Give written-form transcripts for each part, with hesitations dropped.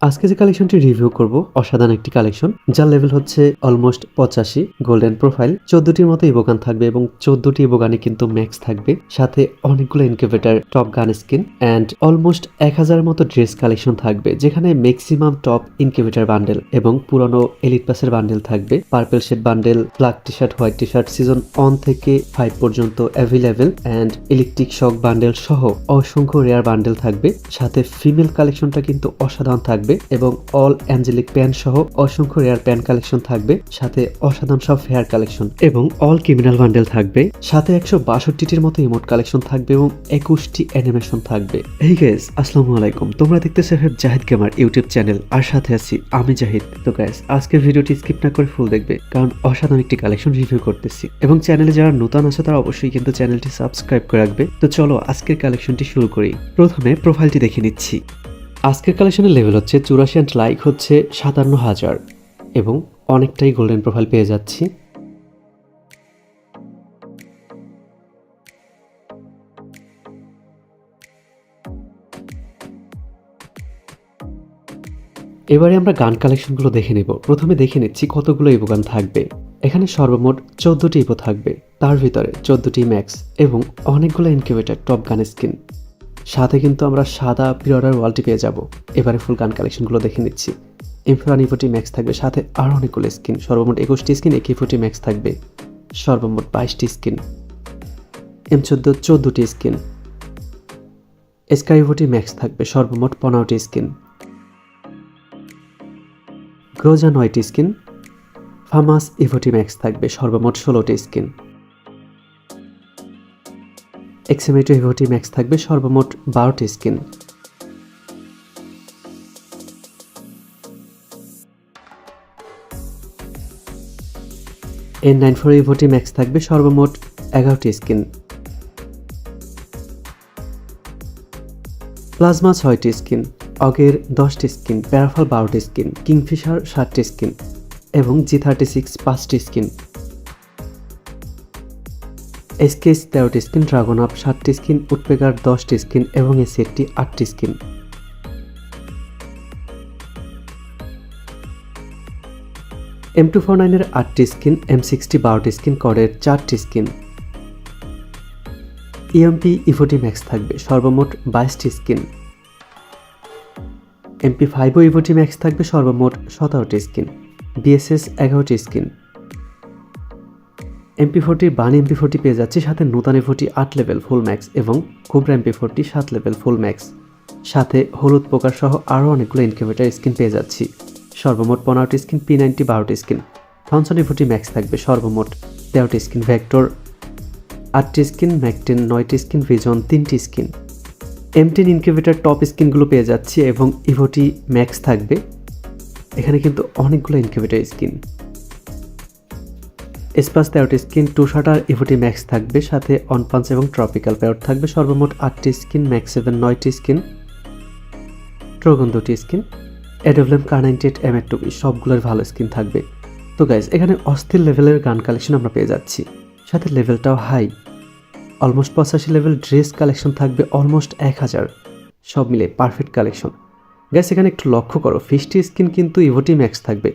আজকে যে কালেকশনটি রিভিউ করব অসাধারণ একটি কালেকশন, যার লেভেল হচ্ছে অলমোস্ট 85। গোল্ডেন প্রোফাইল, 14টির মতো ইভোগান থাকবে এবং 14টি ইভোগানে কিন্তু ম্যাক্স থাকবে, সাথে অনেকগুলো ইনকিউবেটর, টপ গান স্কিন অ্যান্ড অলমোস্ট 1000 মতো ড্রেস কালেকশন থাকবে, যেখানে ম্যাক্সিমাম টপ ইনকিউবেটর বান্ডেল এবং পুরনো এলিট পাসের বান্ডেল থাকবে। Purple shade bundle, black T shirt, white T shirt season 1 থেকে 5 পর্যন্ত available and electric shock bundle সহ অসংখ্য রেয়ার বান্ডেল থাকবে। সাথে ফিমেল কালেকশনটা কিন্তু অসাধারণ থাকবে এবং অল অ্যাঞ্জেলিক প্যান সহ অসংখ্য রেয়ার প্যান কালেকশন থাকবে, সাথে অসাধারণ সব হেয়ার কালেকশন এবং অল ক্রিমিনাল বান্ডেল থাকবে, সাথে 162টির মতো ইমোট কালেকশন থাকবে এবং 21টি অ্যানিমেশন থাকবে। এই গাইস, আসসালামু আলাইকুম, তোমরা দেখতেছো জাহিদ গেমার ইউটিউব চ্যানেল, আর সাথে আছি আমি জাহিদ। তো গাইস, আজকের ভিডিওটি স্কিপ না করে ফুল দেখবে, কারণ অসাধারণ একটি কালেকশন রিভিউ করতেছি এবং চ্যানেলে যারা নতুন আছে তারা অবশ্যই কিন্তু চ্যানেলটি সাবস্ক্রাইব করে রাখবে। তো চলো আজকের কালেকশনটি শুরু করি। প্রথমে প্রোফাইলটি দেখে নিচ্ছি। আজকের কালেকশনের লেভেল হচ্ছে 84 অ্যান্ড লাইক হচ্ছে 57,000 এবং অনেকটাই গোল্ডেন প্রোফাইল পেয়ে যাচ্ছি। এবারে আমরা গান কালেকশনগুলো দেখে নেব। প্রথমে দেখে নিচ্ছি কতগুলো ইভো গান থাকবে। এখানে সর্বমোট 14টি ইভো থাকবে, তার ভিতরে 14টি ম্যাক্স এবং অনেকগুলো ইনকিউবেটর টপ গান স্কিন, সাথে কিন্তু আমরা সাদা প্রিঅর্ডার ওয়ালটি পেয়ে যাব। এবারে ফুল গান কালেকশনগুলো দেখে নিচ্ছি। M4 ইভোটি ম্যাক্স থাকবে, সাথে আরও অনেকগুলো স্কিন, সর্বমোট 21টি স্কিন। AK40 ম্যাক্স থাকবে, সর্বমোট 22টি স্কিন। M14 14টি স্কিন। SK ম্যাক্স থাকবে, সর্বমোট 15টি স্কিন। গ্রোজা 9টি স্কিন। ফামাস ইভোটি ম্যাক্স থাকবে, সর্বমোট 16টি স্কিন। XM8 ইভোটি ম্যাক্স থাকবে, সর্বমোট 12টি স্কিন। N94 ইভোটি ম্যাক্স থাকবে, সর্বমোট 11টি স্কিন। প্লাজমা 6টি স্কিন, অগের 10টি স্কিন, প্যারাফল 12টি স্কিন, কিংফিশার 7টি স্কিন এবং G36 5টি স্কিন। SKS 13টি স্কিন, ড্রাগন আপ 7টি স্কিন, উডপেকার 10টি স্কিন এবং এসএটি 8টি স্কিন। M249 এর 8টি স্কিন, M60 12টি স্কিন, কডের 4টি স্কিন। EMP ইভোটি ম্যাক্স থাকবে, সর্বমোট 22টি স্কিন। MP5 ইভোটি ম্যাক্স থাকবে, সর্বমোট 17টি স্কিন। BSS 11টি স্কিন। MP40 বানি MP40 পেয়ে যাচ্ছি, সাথে নূতন ইভোটি 8 লেভেল ফুল ম্যাক্স এবং cobra MP40 7 level full max, সাথে হলুদ পোকার সহ আরও অনেকগুলো ইনকিউবেটর স্কিন পেয়ে যাচ্ছি, সর্বমোট 15টি স্কিন। P90 12টি স্কিন। থনসন ইভোটি ম্যাক্স থাকবে, সর্বমোট 13টি স্কিন। ভেক্টর 8টি স্কিন। ম্যাকটেন 9টি স্কিন। ভিজন 3টি স্কিন। M10 ইনকিউবেটর টপ স্কিনগুলো পেয়ে যাচ্ছি এবং ইভোটি ম্যাক্স থাকবে। এখানে কিন্তু অনেকগুলো ইনকিউবেটর স্কিন। স্পাস 13টি স্কিন। টু শাটার ইভোটি ম্যাক্স থাকবে, সাথে অনপাঞ্চ এবং ট্রপিক্যাল পেয়ার থাকবে, সর্বমোট 8টি স্কিন। ম্যাক্স 7 9টি স্কিন। ট্রোগন 2টি স্কিন। এডব্লিউএম কার98 M8 সবগুলোর ভালো স্কিন থাকবে। তো গাইজ, এখানে অস্থির লেভেলের গান কালেকশন আমরা পেয়ে যাচ্ছি, সাথে লেভেলটাও high, almost 85 level. Dress collection থাকবে অলমোস্ট 1000, সব মিলে পারফেক্ট কালেকশন। গাইজ, এখানে একটু লক্ষ্য করো, 50 স্কিন কিন্তু ইভোটি ম্যাক্স থাকবে,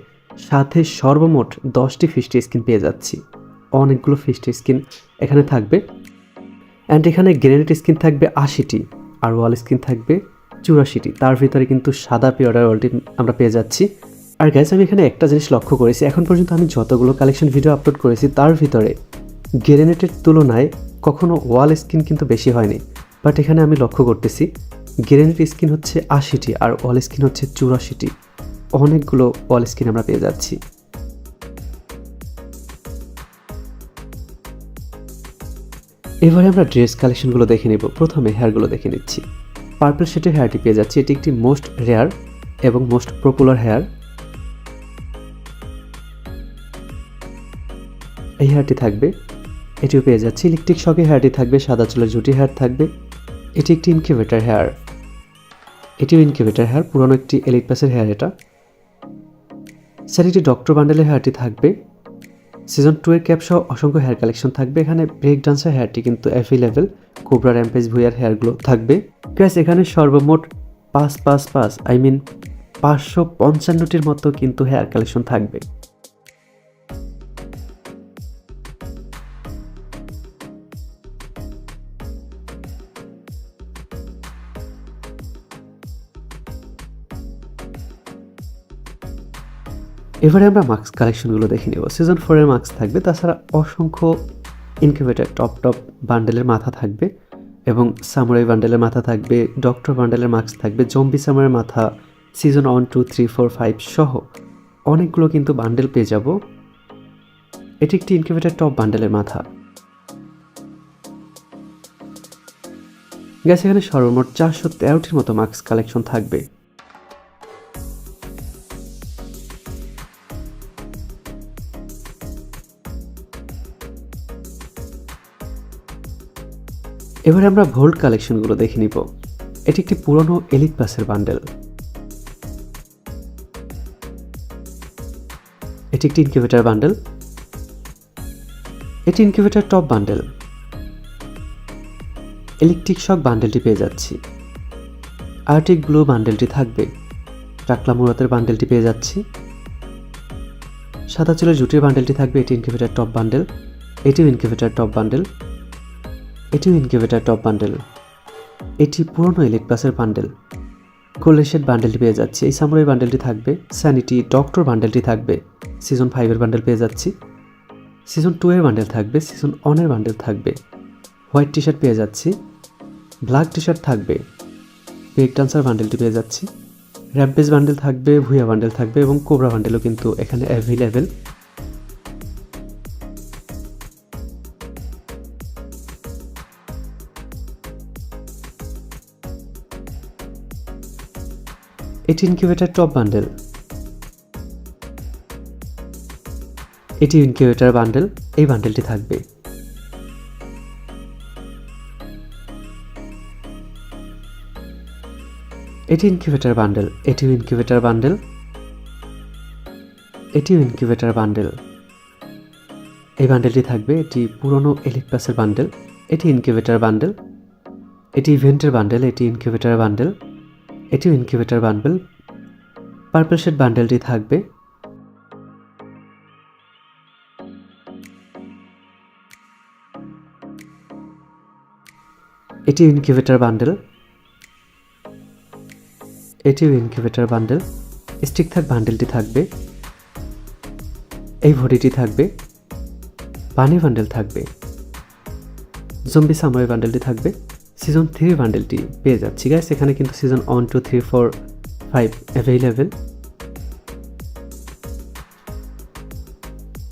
সাথে সর্বমোট 10টি 50 স্কিন পেয়ে যাচ্ছি। অনেকগুলো 50 স্কিন এখানে থাকবে অ্যান্ড এখানে গ্রেনেড স্কিন থাকবে 80টি আর ওয়াল স্কিন থাকবে 84টি। তার ভিতরে কিন্তু সাদা পিওরার ওয়ালটি আমরা পেয়ে যাচ্ছি। আর গাইজ, আমি এখানে একটা জিনিস লক্ষ্য করেছি, এখন পর্যন্ত আমি যতগুলো কালেকশন ভিডিও আপলোড করেছি তার ভিতরে গ্রেনেডের তুলনায় কখনো ওয়াল স্কিন কিন্তু বেশি হয়নি, বাট এখানে আমি লক্ষ্য করতেছি গ্রেনেড স্কিন হচ্ছে 80টি আর ওয়াল স্কিন হচ্ছে 84টি। অনেকগুলো ওয়াল স্কিন আমরা পেয়ে যাচ্ছি। এবারে আমরা ড্রেস কালেকশনগুলো দেখে নেব। প্রথমে হেয়ারগুলো দেখে নিচ্ছি। পার্পল শেডের হেয়ারটি পেয়ে যাচ্ছি, এটি একটি মোস্ট রেয়ার এবং মোস্ট পপুলার হেয়ার। এই হেয়ারটি থাকবে, এটিও পেয়ে যাচ্ছি। ইলেকট্রিক শকের হেয়ারটি থাকবে, সাদা চুলের জুটি হেয়ার থাকবে। এটি একটি ইনকিউবেটর হেয়ার, এটিও ইনকিউবেটর হেয়ার, পুরনো একটি এলিট পাসের হেয়ার এটা। স্যার, এটি ডক্টর বান্ডেলের হেয়ারটি থাকবে। সিজন 2 এর ক্যাপ সহ অসংখ্য হেয়ার কালেকশন থাকবে। এখানে ব্রেক ডান্সার হেয়ারটি কিন্তু অ্যাভেলেবেল। কোবরা র্যাম্পেজ ভুইয়ার হেয়ারগুলো থাকবে। গাইস, এখানে সর্বমোট 5 5 5 আই মিন 555টির মতো কিন্তু হেয়ার কালেকশন থাকবে। এবারে আমরা মাস্ক কালেকশনগুলো দেখে নেব। সিজন 4 এর মাস্ক থাকবে, তাছাড়া অসংখ্য ইনকিউবেটর টপ বান্ডেলের মাথা থাকবে এবং সামুরাই বান্ডেলের মাথা থাকবে, ডক্টর বান্ডেলের মাস্ক থাকবে, জম্বি সামারের মাথা, সিজন 1, 2, 3, 4, 5 সহ অনেকগুলো কিন্তু বান্ডেল পেয়ে যাব। এটি একটি ইনকিউবেটর টপ বান্ডেলের মাথা। গ্যাস এখানে সর্বমোট 413টির মতো মাস্ক কালেকশন থাকবে। এবারে আমরা ভোল্ট কালেকশনগুলো দেখে নিব। এটি একটি পুরনো এলিট পাসের বান্ডেল। এটি একটি ইনকিউবেটর বান্ডেল। এটি incubator top bundle. Electric shock বান্ডেলটি পেয়ে যাচ্ছি। আর্টিক ব্লু বান্ডেলটি থাকবে। টাকলা মুরাতের বান্ডেলটি পেয়ে যাচ্ছি। সাদা চুলের জুটির বান্ডেলটি থাকবে। এটি ইনকিউবেটর টপ বান্ডেল। এটিও ইনকিউবেটর টপ বান্ডেল। এটিও ইনকিউবেটর টপ বান্ডেল। এটি পুরনো এলিট প্লাসের বান্ডেল। গোল্ডেন শেড বান্ডেলটি পেয়ে যাচ্ছি। এই সামুরাই বান্ডেলটি থাকবে। স্যানিটি ডক্টর বান্ডেলটি থাকবে। সিজন 5 এর বান্ডেল পেয়ে যাচ্ছি। সিজন 2 এর বান্ডেল থাকবে। সিজন 1 এর বান্ডেল থাকবে। হোয়াইট টি শার্ট পেয়ে যাচ্ছি। ব্ল্যাক টি শার্ট থাকবে। ব্রেক ডান্সার বান্ডেলটি পেয়ে যাচ্ছি। র্যাম্পেজ বান্ডেল থাকবে, ভুইয়া বান্ডেল থাকবে এবং কোবরা বান্ডেলও কিন্তু এখানে অ্যাভেলেবেল। এটি ইনকিউবেটর টপ বান্ডেল। এটি ইনকিউবেটর বান্ডেল। এই বান্ডেলটি থাকবে। এটি ইনকিউবেটর বান্ডেল। এটিও ইনকিউবেটর বান্ডেল। এটিও ইনকিউবেটর বান্ডেল। এই বান্ডেলটি থাকবে। এটি পুরনো এলিট প্লাসের বান্ডেল। এটি ইনকিউবেটর বান্ডেল। এটি ইভেন্টের বান্ডেল। এটি ইনকিউবেটর বান্ডেল। এটিও ইনকিউবেটর বান্ডেল। পার্পল শেড বান্ডেলটি থাকবে। এটি ইনকিউবেটর বান্ডেল। এটিও ইনকিউবেটর বান্ডেল। স্টিক থাক বান্ডেলটি থাকবে। এই ভডিটি থাকবে। পানি বান্ডেল থাকবে। জম্বি সামুরাই বান্ডেলটি থাকবে। সিজন 3 বান্ডেলটি পেয়ে যাচ্ছি গাইস। এখানে কিন্তু সিজন 1, 2, 3, 4, 5 অ্যাভেলেবেল।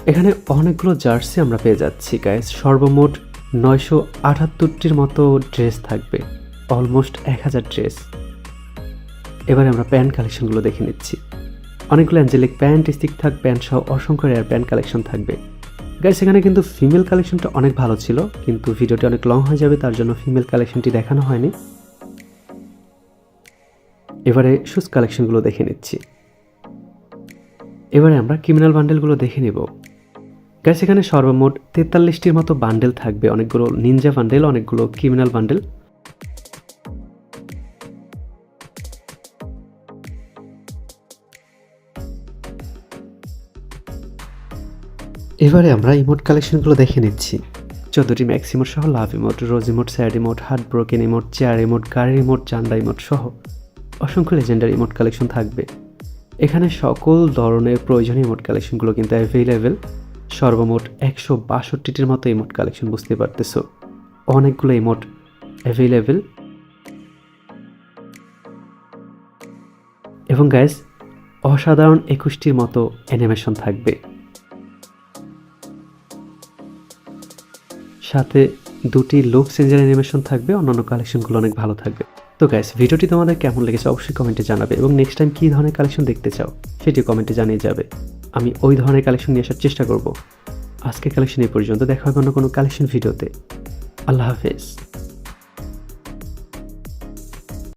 এখানে অনেকগুলো জার্সি আমরা পেয়ে যাচ্ছি গাইস। সর্বমোট 978টির মতো ড্রেস থাকবে। Almost 1000 dress. এবারে আমরা প্যান্ট কালেকশনগুলো দেখে নিচ্ছি। অনেকগুলো অ্যাঞ্জেলিক প্যান্ট, স্টিক থাক প্যান্ট সহ অসংখ্য রেয়ার প্যান্ট কালেকশন থাকবে গাইস। এখানে কিন্তু ফিমেল কালেকশনটা অনেক ভালো ছিল, কিন্তু ভিডিওটি অনেক লং হয়ে যাবে, তার জন্য ফিমেল কালেকশনটি দেখানো হয়নি। এবারে শুজ কালেকশনগুলো দেখে নিচ্ছি। এবারে আমরা ক্রিমিনাল বান্ডেলগুলো দেখে নেব গাইস। এখানে সর্বমোট 43টির মতো বান্ডেল থাকবে। অনেকগুলো নিনজা বান্ডেল, অনেকগুলো ক্রিমিনাল বান্ডেল। এবারে আমরা ইমোট কালেকশনগুলো দেখে নিচ্ছি। 14টি ম্যাক্স ইমোট সহ লাভ ইমোট, রোজ emote, sad emote, heart broken emote, chair emote, গাড়ির ইমোট, জান্ডা ইমোট সহ অসংখ্য লেজেন্ডারি ইমোট কালেকশন থাকবে। এখানে সকল ধরনের প্রয়োজনীয় ইমোট কালেকশনগুলো কিন্তু অ্যাভেলেবেল। সর্বমোট 162টির মতো ইমোট কালেকশন, বুঝতে পারতেছো অনেকগুলো ইমোট অ্যাভেলেবেল। এবং গাইস অসাধারণ 21টির মতো অ্যানিমেশন থাকবে, সাথে 2টি লুক চেঞ্জের অ্যানিমেশন থাকবে। অন্যান্য কালেকশনগুলো অনেক ভালো থাকবে। তো গাইস ভিডিওটি তোমাদের কেমন লেগেছে অবশ্যই কমেন্টে জানাবে, এবং নেক্সট টাইম কী ধরনের কালেকশন দেখতে চাও সেটি কমেন্টে জানিয়ে যাবে। আমি ওই ধরনের কালেকশন নিয়ে আসার চেষ্টা করব। আজকের কালেকশন এই পর্যন্ত, দেখা হবে অন্য কোনো কালেকশন ভিডিওতে। আল্লাহ হাফেজ।